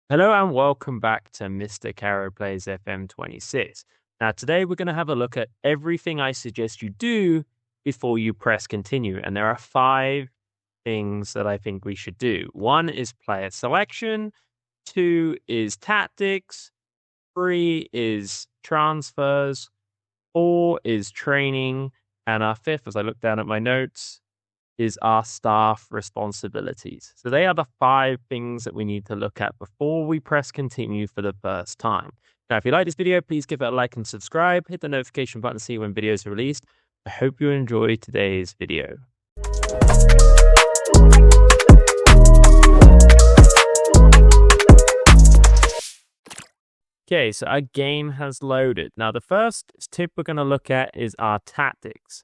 Hello and welcome back to Mr. Caro Plays FM26. Now, today we're going to have a look at everything I suggest you do before you press continue. And there are 5 things that I think we should do. 1 is player selection, 2 is tactics, 3 is transfers, 4 is training, and our 5th, as I look down at my notes, is our staff responsibilities. So they are the 5 things that we need to look at before we press continue for the first time. Now, if you like this video, please give it a like and subscribe. Hit the notification button to see when videos are released. I hope you enjoy today's video. Okay, so our game has loaded. Now, the first tip we're going to look at is our tactics.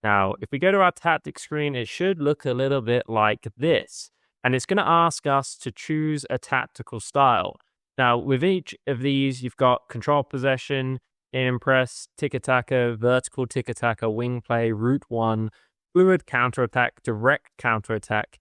Now, if we go to our tactics screen, it should look a little bit like this. And it's going to ask us to choose a tactical style. Now, with each of these, you've got control possession, in-press, tiki-taka, vertical tiki-taka, wing play, route 1, fluid counterattack, direct counterattack,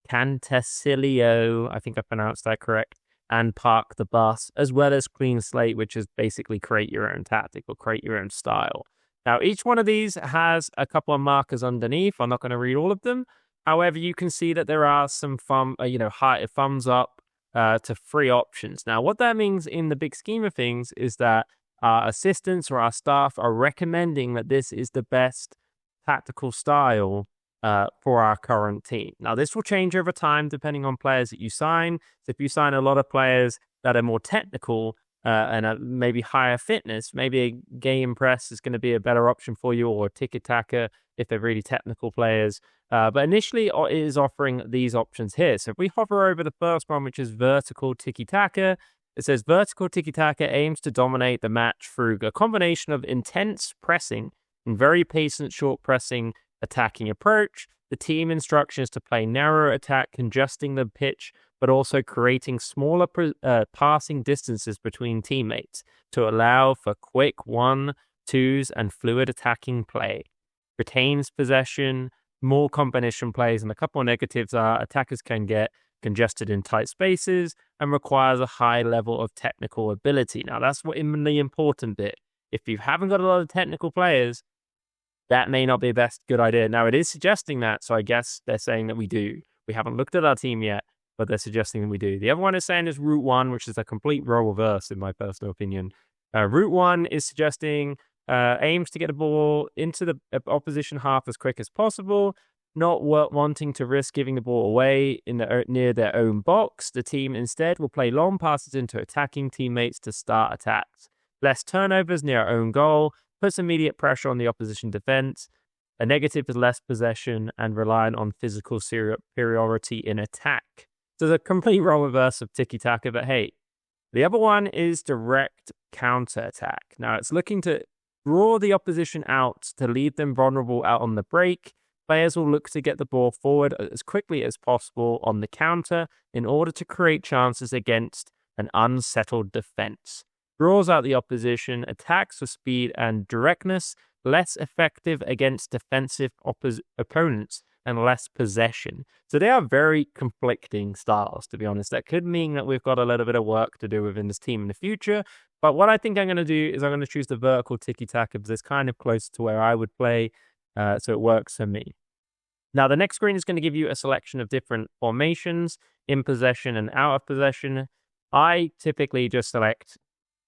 cantasillo, I think I pronounced that correct, and park the bus, as well as clean slate, which is basically create your own tactic or create your own style. Now, each one of these has a couple of markers underneath. I'm not going to read all of them. However, you can see that there are some thumbs up to 3 options. Now, what that means in the big scheme of things is that our assistants or our staff are recommending that this is the best tactical style for our current team. Now, this will change over time depending on players that you sign. So if you sign a lot of players that are more technical, and maybe higher fitness, maybe a game press is going to be a better option for you, or tiki-taka if they're really technical players. But initially, it is offering these options here. So if we hover over the first one, which is vertical tiki-taka, it says vertical tiki-taka aims to dominate the match through a combination of intense pressing and very patient short pressing attacking approach. The team instruction is to play narrow attack, congesting the pitch, but also creating smaller passing distances between teammates to allow for quick 1-2s and fluid attacking play. Retains possession, more combination plays, and a couple of negatives are attackers can get congested in tight spaces and requires a high level of technical ability. Now, that's what in the important bit. If you haven't got a lot of technical players, that may not be the best good idea. Now, it is suggesting that, so I guess they're saying that we do. We haven't looked at our team yet, but they're suggesting that we do. The other one is saying is route 1, which is a complete role reverse, in my personal opinion. Route 1 is suggesting aims to get the ball into the opposition half as quick as possible, not wanting to risk giving the ball away near their own box. The team instead will play long passes into attacking teammates to start attacks. Less turnovers near our own goal, puts immediate pressure on the opposition defense. A negative is less possession and reliant on physical superiority in attack. So the complete role reverse of tiki-taka, but hey, the other one is direct counter-attack. Now, it's looking to draw the opposition out to leave them vulnerable out on the break. Players will look to get the ball forward as quickly as possible on the counter in order to create chances against an unsettled defense. Draws out the opposition, attacks with speed and directness, less effective against defensive opponents, and less possession. So they are very conflicting styles, to be honest. That could mean that we've got a little bit of work to do within this team in the future. But what I think I'm going to do is I'm going to choose the vertical tiki-taka because it's kind of close to where I would play, so it works for me. Now, the next screen is going to give you a selection of different formations, in possession and out of possession. I typically just select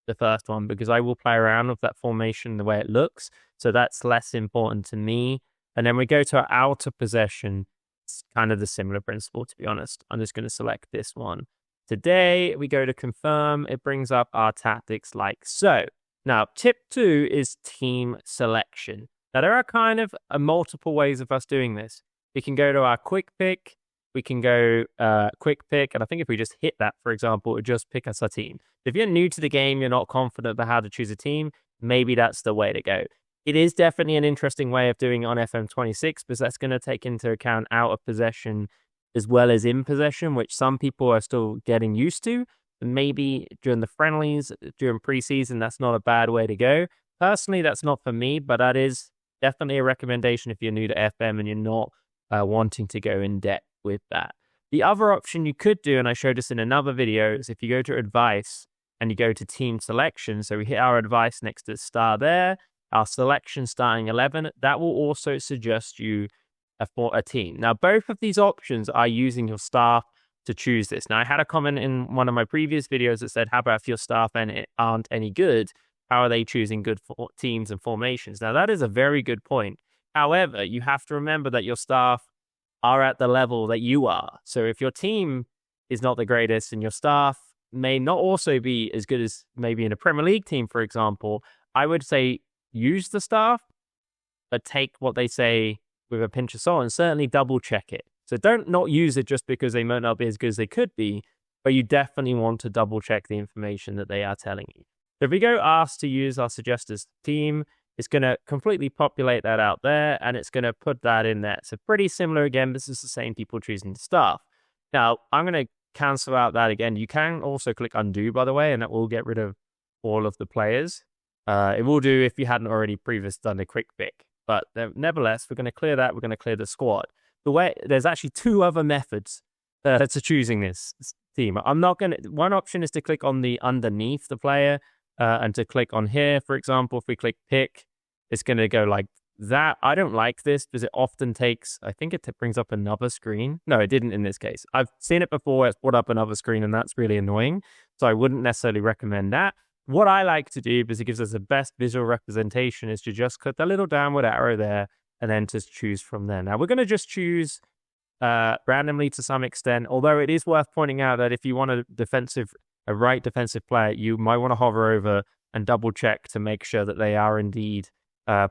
the first one because I will play around with that formation the way it looks. So that's less important to me. And then we go to our out of possession. It's kind of the similar principle, to be honest. I'm just going to select this one. Today, we go to confirm. It brings up our tactics like so. Now, tip 2 is team selection. Now, there are kind of multiple ways of us doing this. We can go to our quick pick. We can go quick pick. And I think if we just hit that, for example, it would just pick us a team. If you're new to the game, you're not confident about how to choose a team, maybe that's the way to go. It is definitely an interesting way of doing it on FM26 because that's going to take into account out of possession as well as in possession, which some people are still getting used to. Maybe during the friendlies, during preseason, that's not a bad way to go. Personally, that's not for me, but that is definitely a recommendation if you're new to FM and you're not wanting to go in depth with that. The other option you could do, and I showed this in another video, is if you go to advice and you go to team selection. So we hit our advice next to the star there, our selection starting 11. That will also suggest you for a team. Now, both of these options are using your staff to choose this. Now, I had a comment in one of my previous videos that said, how about if your staff aren't any good? How are they choosing good teams and formations? Now, that is a very good point. However, you have to remember that your staff are at the level that you are. So if your team is not the greatest and your staff may not also be as good as maybe in a Premier League team, for example, I would say use the staff, but take what they say with a pinch of salt and certainly double check it. So don't not use it just because they might not be as good as they could be, but you definitely want to double check the information that they are telling you. So if we go ask to use our suggestors team, it's going to completely populate that out there and it's going to put that in there. So pretty similar again, this is the same people choosing the staff. Now I'm going to cancel out that again. You can also click undo, by the way, and that will get rid of all of the players. It will do if you hadn't already previously done a quick pick. But nevertheless, we're going to clear that. We're going to clear the squad. There's actually two other methods to choosing this team. One option is to click on the underneath the player and to click on here. For example, if we click pick, it's going to go like that. I don't like this because it often takes, I think it brings up another screen. No, it didn't in this case. I've seen it before. It's brought up another screen and that's really annoying. So I wouldn't necessarily recommend that. What I like to do, because it gives us the best visual representation, is to just click the little downward arrow there and then just choose from there. Now, we're going to just choose randomly to some extent, although it is worth pointing out that if you want a right defensive player, you might want to hover over and double check to make sure that they are indeed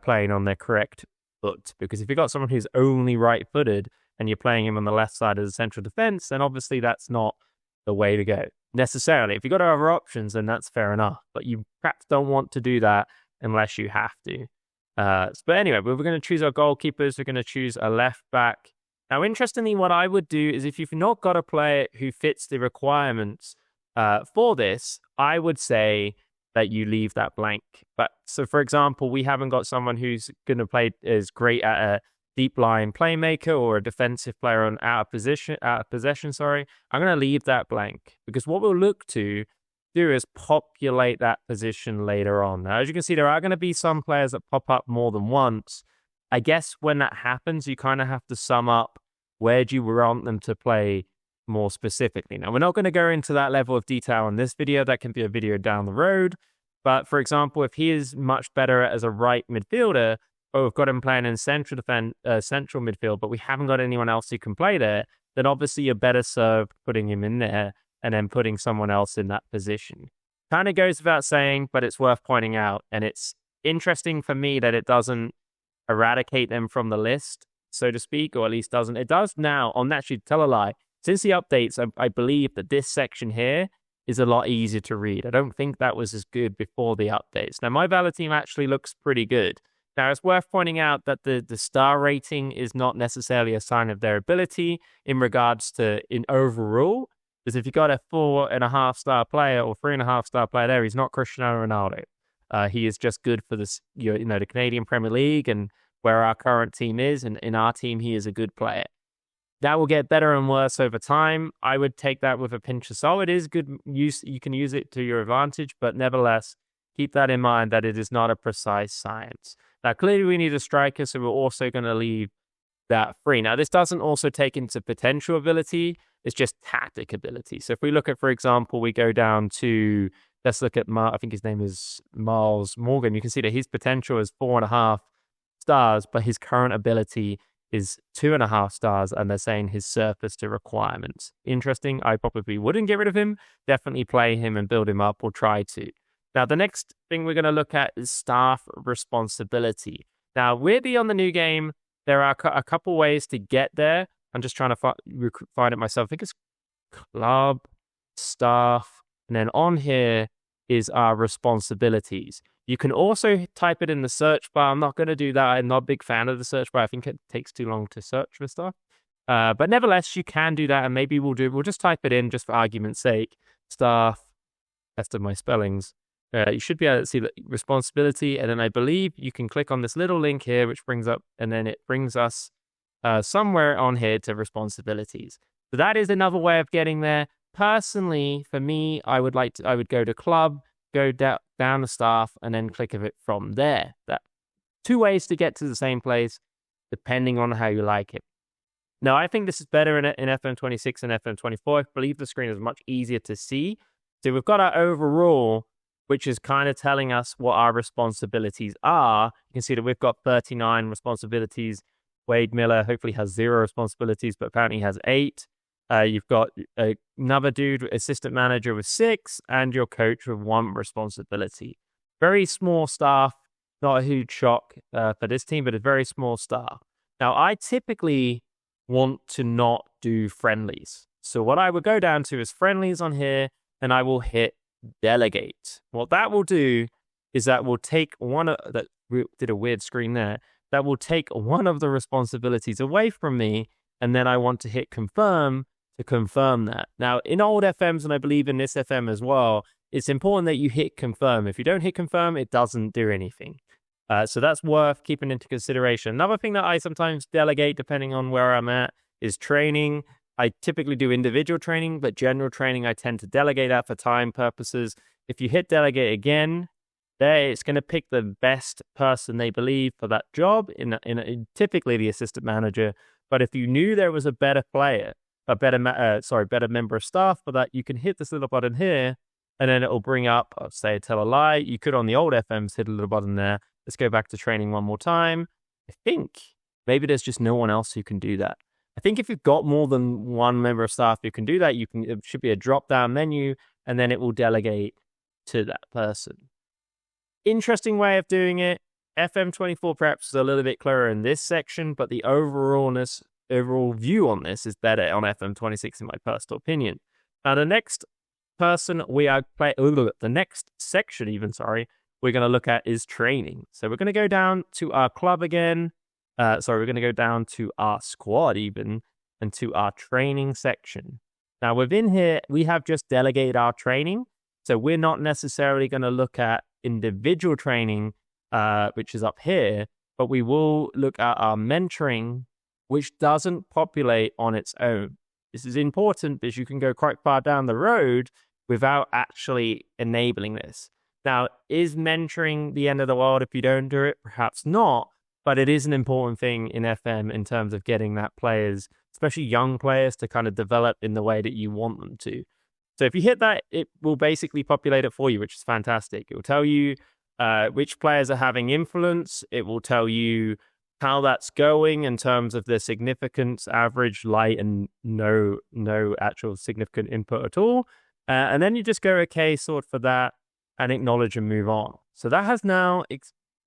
playing on their correct foot. Because if you've got someone who's only right-footed and you're playing him on the left side of the central defense, then obviously that's not the way to go necessarily. If you've got other options, then that's fair enough. But you perhaps don't want to do that unless you have to. But anyway, we're going to choose our goalkeepers. We're going to choose a left back. Now, interestingly, what I would do is if you've not got a player who fits the requirements for this, I would say that you leave that blank. But so, for example, we haven't got someone who's going to play as great at a deep line playmaker or a defensive player on out of possession. I'm going to leave that blank because what we'll look to do is populate that position later on. Now, as you can see, there are going to be some players that pop up more than once. I guess when that happens, you kind of have to sum up where do you want them to play more specifically. Now, we're not going to go into that level of detail in this video. That can be a video down the road. But for example, if he is much better as a right midfielder, or we've got him playing in central midfield, but we haven't got anyone else who can play there, then obviously you're better served putting him in there and then putting someone else in that position. Kind of goes without saying, but it's worth pointing out. And it's interesting for me that it doesn't eradicate them from the list, so to speak, or at least doesn't. It does now. On actually, tell a lie. Since the updates, I believe that this section here is a lot easier to read. I don't think that was as good before the updates. Now, my Valor team actually looks pretty good. Now, it's worth pointing out that the star rating is not necessarily a sign of their ability in regards to in overall. Because if you got a 4.5 star player or 3.5 star player there, he's not Cristiano Ronaldo. He is just good for this, the Canadian Premier League and where our current team is. And in our team, he is a good player. That will get better and worse over time. I would take that with a pinch of salt. It is good use. You can use it to your advantage, but nevertheless, keep that in mind that it is not a precise science. Now, clearly we need a striker, so we're also going to leave that free. Now, this doesn't also take into potential ability. It's just tactic ability. So if we look at, for example, we go down to, let's look at, I think his name is Miles Morgan. You can see that his potential is 4.5 stars, but his current ability is 2.5 stars, and they're saying his surface to requirements. Interesting. I probably wouldn't get rid of him. Definitely play him and build him up or try to. Now, the next thing we're going to look at is staff responsibility. Now, weirdly on the new game, there are a couple ways to get there. I'm just trying to find it myself. I think it's club, staff, and then on here is our responsibilities. You can also type it in the search bar. I'm not going to do that. I'm not a big fan of the search bar. I think it takes too long to search for stuff. But nevertheless, you can do that, and maybe we'll just type it in just for argument's sake. Staff, best of my spellings. You should be able to see the responsibility, and then I believe you can click on this little link here, which brings up, and then it brings us somewhere on here to responsibilities. So that is another way of getting there. Personally, for me, I would go to club, go down the staff, and then click of it from there. That 2 ways to get to the same place, depending on how you like it. Now, I think this is better in FM26 and FM24. I believe the screen is much easier to see. So we've got our overall, which is kind of telling us what our responsibilities are. You can see that we've got 39 responsibilities. Wade Miller hopefully has 0 responsibilities, but apparently he has 8. You've got another dude, assistant manager, with 6, and your coach with 1 responsibility. Very small staff, not a huge shock for this team, but a very small staff. Now, I typically want to not do friendlies. So what I would go down to is friendlies on here, and I will hit delegate. What that will do is that will take we did a weird screen there. That will take one of the responsibilities away from me, and then I want to hit confirm to confirm that. Now, in old FMs, and I believe in this FM as well, it's important that you hit confirm. If you don't hit confirm, it doesn't do anything. So that's worth keeping into consideration. Another thing that I sometimes delegate, depending on where I'm at, is training. I typically do individual training, but general training, I tend to delegate that for time purposes. If you hit delegate again, there it's going to pick the best person they believe for that job, in typically the assistant manager. But if you knew there was a better player, better member of staff for that, you can hit this little button here, and then it will bring up, say, tell a lie. You could on the old FMs hit a little button there. Let's go back to training one more time. I think maybe there's just no one else who can do that. I think if you've got more than one member of staff who can do that, it should be a drop-down menu, and then it will delegate to that person. Interesting way of doing it. FM24 perhaps is a little bit clearer in this section, but the overall view on this is better on FM26 in my personal opinion. Now, the next section we're going to look at is training. So we're going to go down to our club again. We're going to go down to our squad even, and to our training section. Now, within here, we have just delegated our training. So we're not necessarily going to look at individual training, which is up here, but we will look at our mentoring, which doesn't populate on its own. This is important because you can go quite far down the road without actually enabling this. Now, is mentoring the end of the world if you don't do it? Perhaps not, but it is an important thing in FM in terms of getting that players, especially young players, to kind of develop in the way that you want them to. So if you hit that, it will basically populate it for you, which is fantastic. It will tell you which players are having influence. It will tell you how that's going in terms of the significance, average, light, and no actual significant input at all. And then you just go, okay, sort for that, and acknowledge and move on. So that has now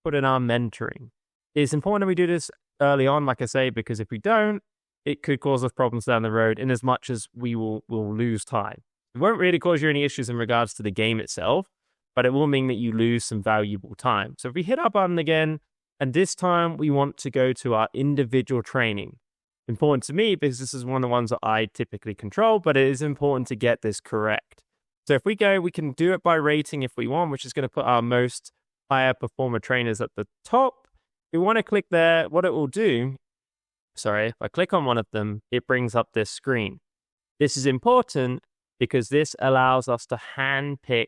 put in our mentoring. It's important that we do this early on, like I say, because if we don't, it could cause us problems down the road, in as much as we'll lose time. It won't really cause you any issues in regards to the game itself, but it will mean that you lose some valuable time. So if we hit our button again, and this time we want to go to our individual training. Important to me because this is one of the ones that I typically control, but it is important to get this correct. So if we go, we can do it by rating if we want, which is going to put our most higher performer trainers at the top. If we want to click there, what it will do, if I click on one of them, it brings up this screen. This is important because this allows us to handpick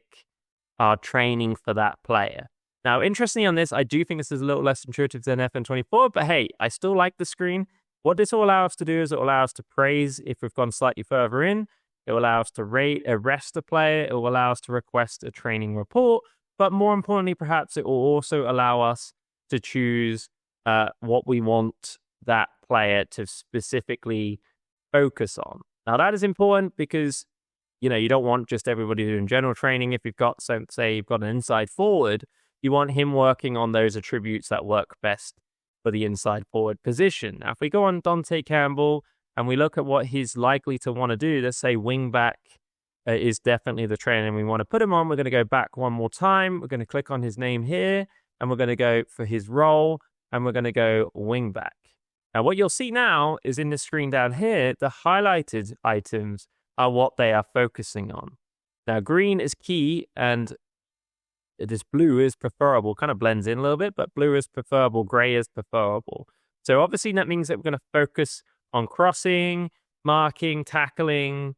our training for that player. Now, interestingly on this, I do think this is a little less intuitive than FN24, but hey, I still like the screen. What this will allow us to do is it will allow us to praise if we've gone slightly further in. It will allow us to arrest a player. It will allow us to request a training report. But more importantly, perhaps it will also allow us to choose what we want that player to specifically focus on. Now, that is important because, you don't want just everybody doing general training. If you've got, say you've got an inside forward, you want him working on those attributes that work best for the inside forward position. Now, if we go on Dante Campbell and we look at what he's likely to want to do, let's say wing back is definitely the training we want to put him on. We're going to go back one more time. We're going to click on his name here, and we're going to go for his role, and we're going to go wing back. Now, what you'll see now is in the screen down here, the highlighted items are what they are focusing on. Now, green is key, and this blue is preferable. Kind of blends in a little bit, but blue is preferable, gray is preferable. So obviously that means that we're going to focus on crossing, marking, tackling,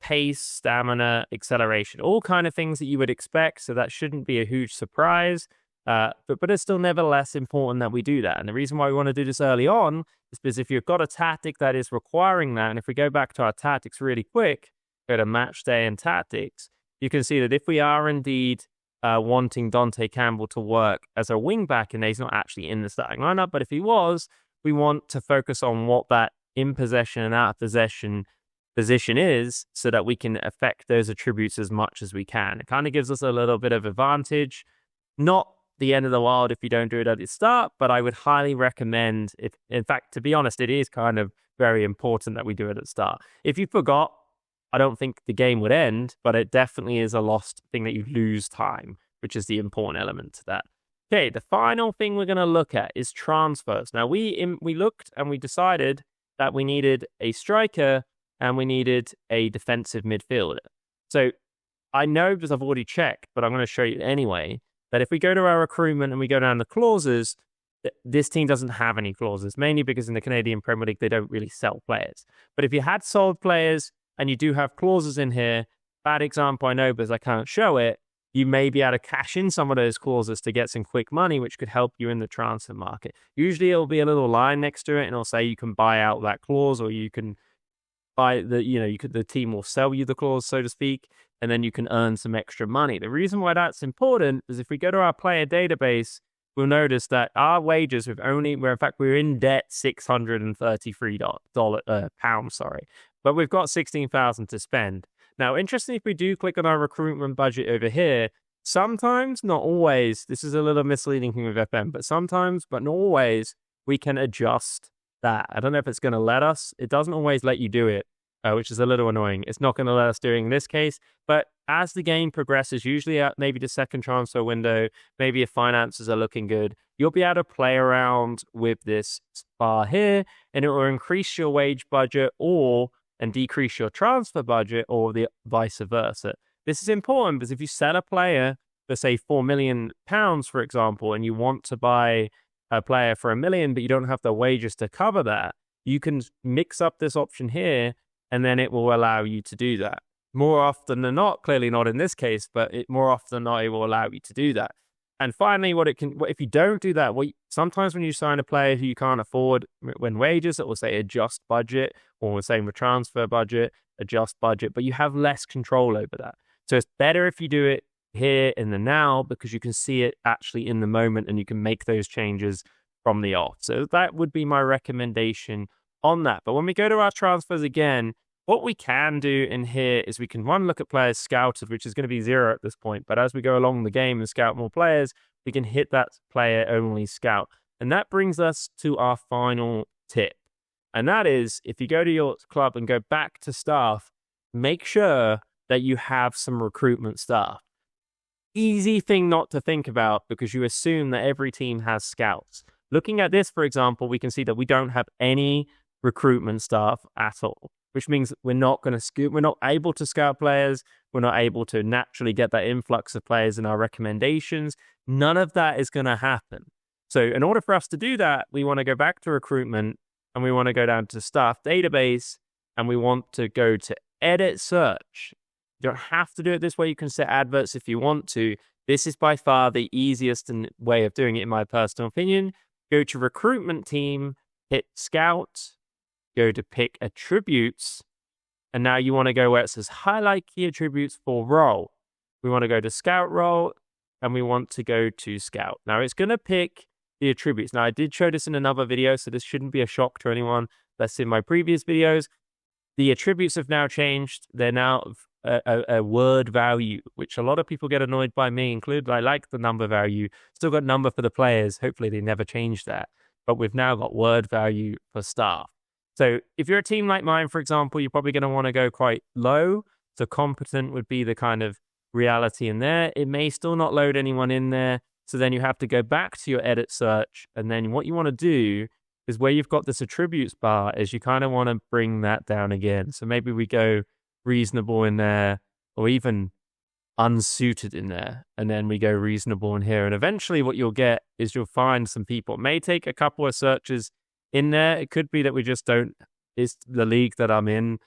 pace, stamina, acceleration, all kind of things that you would expect. So that shouldn't be a huge surprise. But it's still nevertheless important that we do that. And the reason why we want to do this early on is because if you've got a tactic that is requiring that, and if we go back to our tactics really quick, go to match day and tactics, you can see that if we are indeed wanting Dante Campbell to work as a wingback, and he's not actually in the starting lineup, but if he was, we want to focus on what that in possession and out of possession position is so that we can affect those attributes as much as we can. It kind of gives us a little bit of advantage. Not the end of the world if you don't do it at the start, but I would highly recommend, if in fact, to be honest, it is kind of very important that we do it at the start. If you forgot, I don't think the game would end, but it definitely is a lost thing that you lose time, which is the important element to that. Okay, the final thing we're going to look at is transfers. Now, we looked and we decided that we needed a striker and we needed a defensive midfielder. So I know because I've already checked, but I'm going to show you anyway, that if we go to our recruitment and we go down the clauses, this team doesn't have any clauses, mainly because in the Canadian Premier League, they don't really sell players. But if you had sold players and you do have clauses in here, bad example I know because I can't show it, you may be able to cash in some of those clauses to get some quick money, which could help you in the transfer market. Usually it'll be a little line next to it and it'll say you can buy out that clause, or you can buy the team will sell you the clause, so to speak, and then you can earn some extra money. The reason why that's important is if we go to our player database, we'll notice that our wages we're in debt £633 but we've got 16,000 to spend. Now, interestingly, if we do click on our recruitment budget over here, sometimes, not always, this is a little misleading thing with FM, but sometimes, but not always, we can adjust that. I don't know if it's going to let us. It doesn't always let you do it, which is a little annoying. It's not going to let us do it in this case, but as the game progresses, usually at maybe the second transfer window, maybe if finances are looking good, you'll be able to play around with this bar here, and it will increase your wage budget and decrease your transfer budget, or the vice versa. This is important because if you sell a player for, say, £4 million, for example, and you want to buy a player for $1 million, but you don't have the wages to cover that, you can mix up this option here, and then it will allow you to do that. More often than not, clearly not in this case, but more often than not, it will allow you to do that. And finally, if you don't do that, sometimes when you sign a player who you can't afford when wages, it will say adjust budget, or same with transfer budget, adjust budget, but you have less control over that. So it's better if you do it here in the now, because you can see it actually in the moment and you can make those changes from the off. So that would be my recommendation on that. But when we go to our transfers again, what we can do in here is we can look at players scouted, which is going to be 0 at this point. But as we go along the game and scout more players, we can hit that player only scout. And that brings us to our final tip. And that is, if you go to your club and go back to staff, make sure that you have some recruitment staff. Easy thing not to think about because you assume that every team has scouts. Looking at this, for example, we can see that we don't have any recruitment staff at all, which means we're not able to scout players. We're not able to naturally get that influx of players in our recommendations. None of that is going to happen. So in order for us to do that, we want to go back to recruitment and we want to go down to staff database and we want to go to edit search. You don't have to do it this way. You can set adverts if you want to. This is by far the easiest way of doing it, in my personal opinion. Go to recruitment team, hit scout, go to pick attributes, and now you want to go where it says highlight key attributes for role. We want to go to scout role, and we want to go to scout. Now it's going to pick the attributes. Now I did show this in another video, so this shouldn't be a shock to anyone that's in my previous videos. The attributes have now changed. They're now a word value, which a lot of people get annoyed by, me included. I like the number value. Still got number for the players. Hopefully they never change that. But we've now got word value for staff. So if you're a team like mine, for example, you're probably going to want to go quite low. So competent would be the kind of reality in there. It may still not load anyone in there. So then you have to go back to your edit search. And then what you want to do is where you've got this attributes bar is you kind of want to bring that down again. So maybe we go reasonable in there, or even unsuited in there. And then we go reasonable in here. And eventually what you'll get is you'll find some people. It may take a couple of searches in there. It could be that we just don't the league that I'm in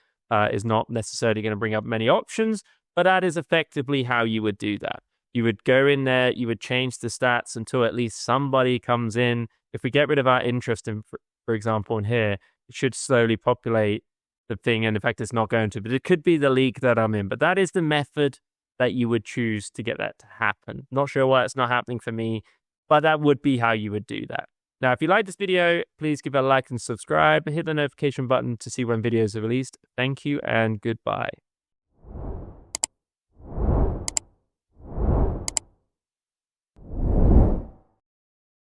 is not necessarily going to bring up many options, but that is effectively how you would do that. You would go in there, you would change the stats until at least somebody comes in. If we get rid of our interest in, for example, in here, it should slowly populate the thing. And in fact, it's not going to, but it could be the league that I'm in. But that is the method that you would choose to get that to happen. Not sure why it's not happening for me, but that would be how you would do that. Now, if you like this video, please give it a like and subscribe. Hit the notification button to see when videos are released. Thank you and goodbye.